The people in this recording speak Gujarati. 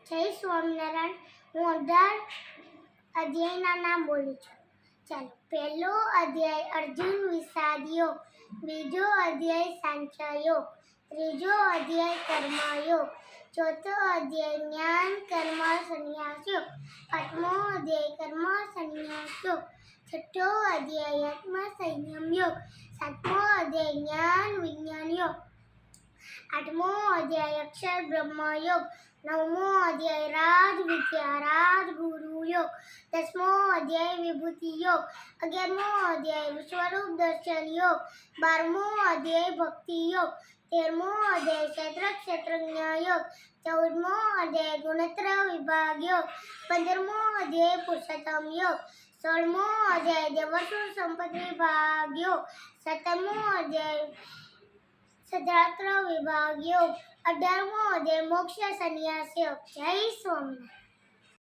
જય સ્વામિનારાયણ. હું 18 અધ્યાયના નામ બોલું છું. ચાલો. પહેલો અધ્યાય અર્જુન વિષાદ યોગ, બીજો અધ્યાય સાંખ્ય યોગ, ત્રીજો અધ્યાય કર્મયોગ, ચોથો અધ્યાય જ્ઞાન કર્મ સંન્યાસ યોગ, પાંચમો અધ્યાય કર્મ સંન્યાસ યોગ, છઠ્ઠો અધ્યાય આત્મ સંયમ યોગ, સાતમો અધ્યાય જ્ઞાન વિજ્ઞાન યોગ, આઠમો અધ્યાય અક્ષર બ્રહ્મ યોગ, નવમો અધ્યાય રાજ વિદ્યા રાજગુરુ યોગ, દસમો અધ્યાય વિભૂતિ યોગ, 11મો અધ્યાય વિશ્વરૂપ દર્શન યોગ, 12મો અધ્યાય ભક્તિ યોગ, 13મો અધ્યાય ક્ષેત્રજ્ઞ યોગ, 14મો અધ્યાય ગુણત્ર વિભાગ યોગ, 15મો અધ્યાય પુરુષોત્તમ યોગ, 16મો અધ્યાય દેવસુર સંપત્તિ વિભાગ યોગ, 17મો અધ્યાય સદાત્ર વિભાગ યોગ, 18મો અધ્યાય મોક્ષ સંન્યાસ યોગ. જય સ્વામિનારાયણ.